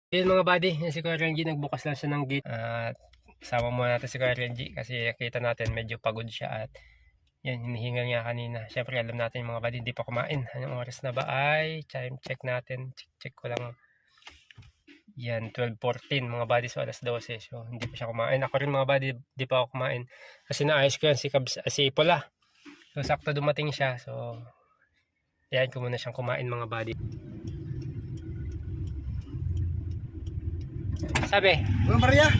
Yun mga buddy, yan si Kuya Renji, nagbukas lang siya ng gate. At kasama muna natin si Kuya Renji kasi kita natin medyo pagod siya at yan, hinihingal niya kanina. Siyempre alam natin mga buddy, hindi pa kumain. Anong oras na ba ay? Time check natin. Check ko lang. Yan, 12:14 mga buddy, so alas 12. So hindi pa siya kumain. Ako rin mga buddy, hindi pa ako kumain. Kasi naayos ko yan si Pola. So sakto dumating siya. So ayan ko muna siyang kumain mga buddy. Sabi, Ano Maria?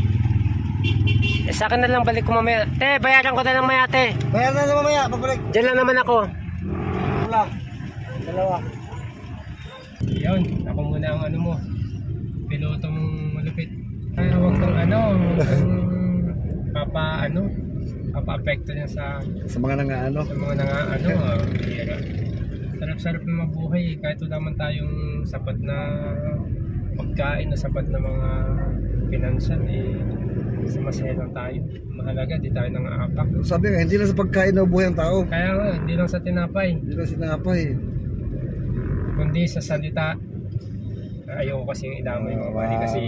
sa akin na lang, balik ko mamaya. Te, bayaran ko na lang maya, te. Bayaran na mamaya, pagbalik. Diyan lang naman ako. Wala. Dalawa. Yun, ako muna ang ano mo. Piloto mong malupit. Ay, huwag kang papa-apekto niya sa Sa mga nangaano. mga nangaano. Sarap-sarap na mabuhay. Kahit wala man tayong sapat na pagkain na sapat na mga pinansyal, masaya lang tayo. Mahalaga, di tayo nang-aapak. Sabi nga, hindi lang sa pagkain na buhay ang tao. Kaya nga, hindi lang sa tinapay, Hindi lang sinapay. kundi sa salita. Ayoko kasing idamay mga buddy kasi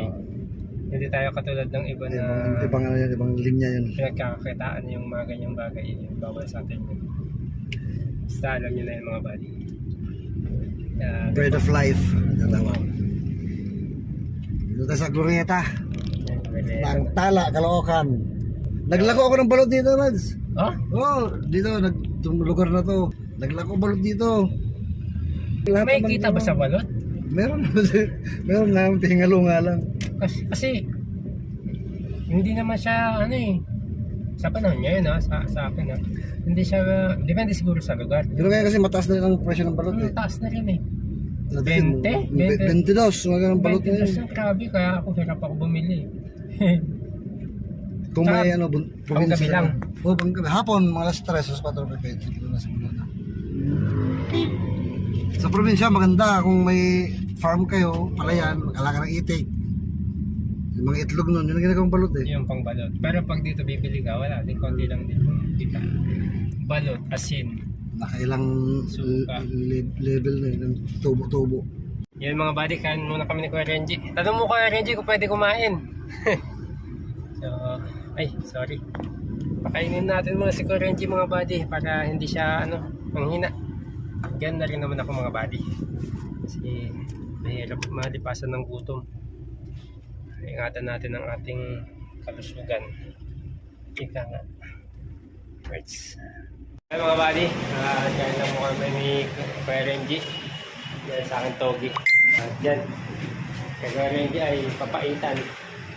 hindi tayo katulad ng iba na Ibang ano yan, ibang linya yan. pinagkakakitaan yung mga ganyang bagay, yung bawal sa atin yun. Basta alam nyo na yung mga buddy. Bread of life. Dito tayo sa Glorieta. Ng Tala, Caloocan. Naglako ako ng balot dito, Mads. Oh? Oo, dito, itong lugar na to. Naglako balot dito. Lahat May naman kita ba sa balot? Meron. Meron na, tingalo nga lang. Kasi hindi naman siya sa panahon niya yun sa akin hindi siya, depende siguro sa lugar. Pero kaya kasi mataas na rin ang presyo ng balot eh. Taas na rin 20? 20? 22, mga ganun balot na yun. Grabe, kaya ako hirap ako bumili. Kung may ano, panggabi lang. Oo, panggabi. Hapon, mga alas 3, sa 4 pesos. Dito na sa Bulana. Sa probinsya, maganda. Kung may farm kayo, palayan, mag-alaga ng itik. Yung mga itlog nun, yun ang ginagawang balot eh. Yung pang balot. Pero pag dito bibili ka, wala. Di konti lang din kita. Balot, asin. Nakailang Suka. level na yun, ng tubo-tubo. Yan mga buddy, kain muna kami ni Kuya Renji. Tanong mo Kuya Renji kung pwede kumain. So, sorry. Pakainin natin muna si Kuya Renji mga buddy para hindi siya manghina. Gan na rin naman ako mga buddy. Kasi mahirap malipasan ng gutom. Ingatan natin ang ating kalusugan. Ika nga. Words. Hi mga buddy, kain lang mo kami ni Kuya Renji. Yan sa akin togi. At yan, kay Kuya Renji ay papaitan.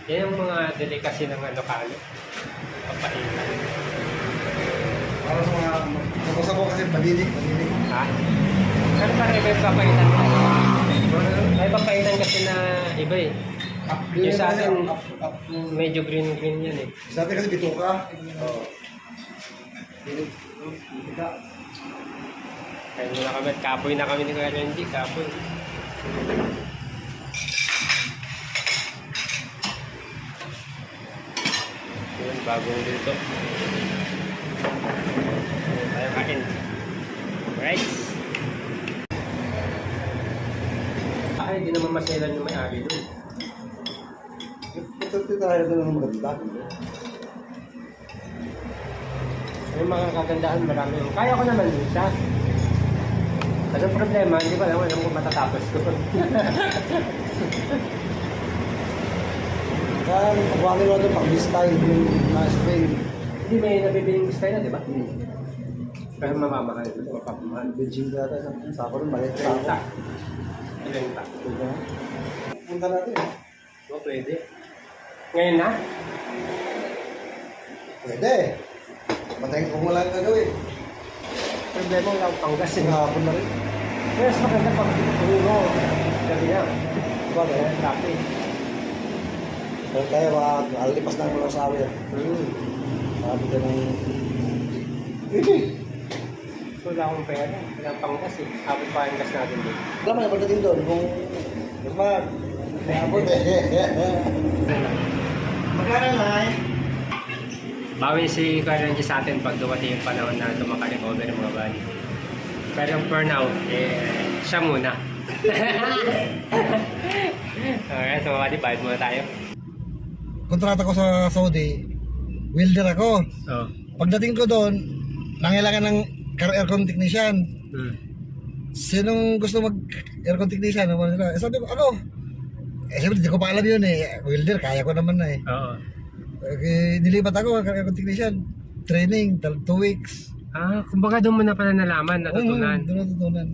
Yan yung mga delicacy ng Ilocano. Papaitan. Para sa mga, kapos ako kasi palilig. Ha? Ano pa rin yung papaitan? May papaitan kasi na iba eh. Yung sa atin, medyo green yan eh. Sa atin kasi bituka. Oo. Kaya muna kami at kapoy na kami ni Kuya Renji. Kapoy. Yun, bagong dito. Tayo kain. Right? Ay, hindi naman maselan yung may-ari doon. Ito tayo doon ng maganda. Yung mga kagandahan, marami yung kaya ko naman din siya. Kasi ang problema, hindi ko alam kung matatapos ko. Kaya pagwagin mo ito pag style yung na-spray. Hindi may nabibiling gusto na, di ba? Pero mamamahal. Mapapamahal. Beijing data sa ako rin maliit sa Renta. ako. Renta. Punta natin eh. O, pwede. Ngayon na? Pwede. Matayin kung wala ang gagawin. Problema wala akong panggas eh. Hapon na rin. Pero mas maganda pag tumuro. Gabi na. Diba, ganyan, traffic. Pero tayo alipas ng mga sabi. Sabi ka ng... So, wala akong pera. Wala akong panggas eh. Habang pa ang gas natin doon. Alam mo na pagdating doon kung... Normal. Hapon eh. Magkano na eh? Bawi si Kuya Renji sa atin pag dumating yung panahon na tumaka-recover yung mga bali. Pero for now, siya muna. Alright, so mga buddy, bayad muna tayo. Kontrata ko sa Saudi, welder ako. Oo. Pagdating ko doon, nangailangan ng aircon technician. Sinong gusto mag aircon technician? Sabi ko, ako. Siyempre, hindi ko pa alam yun eh. Welder, kaya ko naman na eh. Oo. Nilipat ako, aircon technician. Training, 2 weeks. Kumbaga doon mo na pala nalaman, natutunan. Doon natutunan.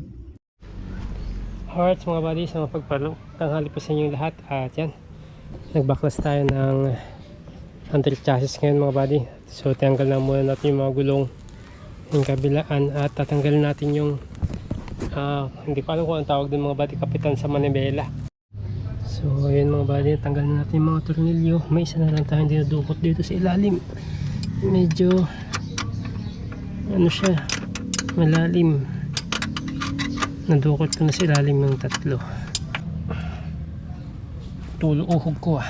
Alright mga buddies, sa mapagpalo, tanghali po sa inyong lahat. At yan, nagbaklas tayo ng under chassis ngayon mga buddy. So tanggal na muna natin yung mga gulong yung kabilaan at tatanggalin natin yung hindi ko alam kung ang tawag din mga buddy, kapitan sa manibela. So ayun mga buddy, tanggalin natin yung mga tornilyo. May isa na lang tayong dinudukot dito sa ilalim. Medyo ano siya, malalim. Nadukot ko na sa ilalim yung 3. Uhog ko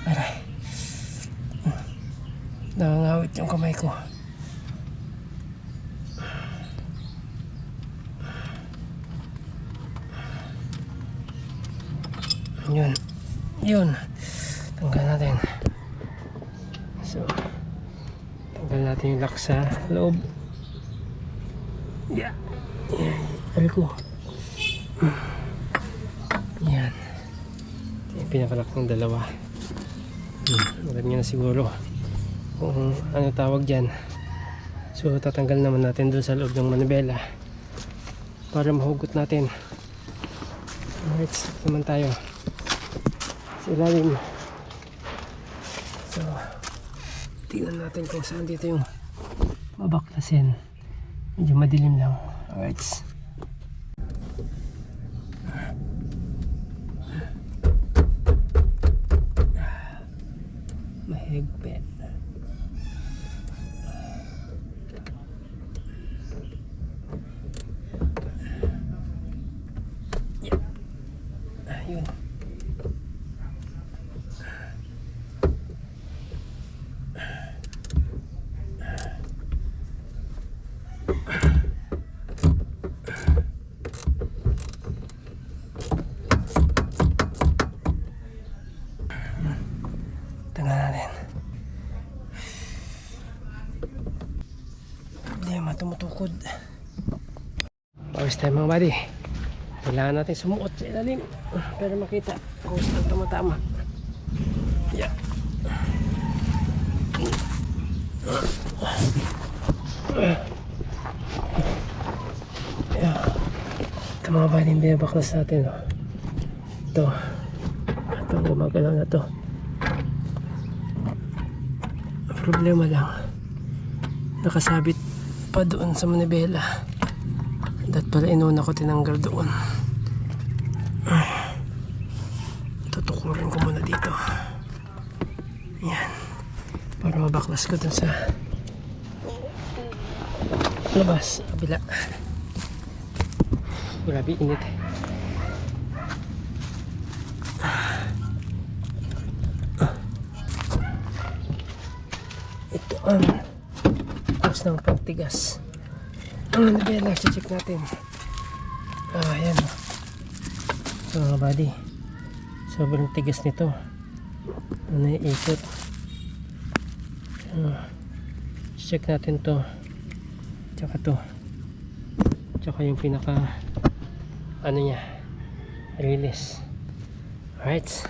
Aray, nangangawit yung kamay ko. Yun tanggal natin. So tanggal natin yung lock sa loob. Yeah. Aray ko. Yan. Ito yung pinakalak ng dalawa. Alam nyo na siguro kung ano tawag dyan. So tatanggal naman natin doon sa loob ng manibela para mahugot natin. Alright, start naman tayo sa ilalim. So tingnan natin kung saan dito yung mabaklasin. Medyo madilim lang. Alright. Mahigpit. Yeah. Ayun. Tanggal natin. Problema, tumutukod. Pawis tayo mga buddy. Kailangan natin sumuot sa ilalim para makita kung saan tama-tama. Yeah. Yeah. Ito mga buddy, yung binabaklas natin. Ito gumagalaw na to. Problema lang, nakasabit pa doon sa manibela. Dapat pala inuna ko tinanggal doon. Tutukurin ko muna dito. Yan, para mabaklas ko dun sa labas, kabila. Grabe init. Ito ang cause ng pagtigas. Ang manibela, check natin. Ayan. So mga buddy, sobrang tigas nito. Naiikot. Check natin to. Tsaka to. Tsaka yung pinaka ano niya, release. Alright.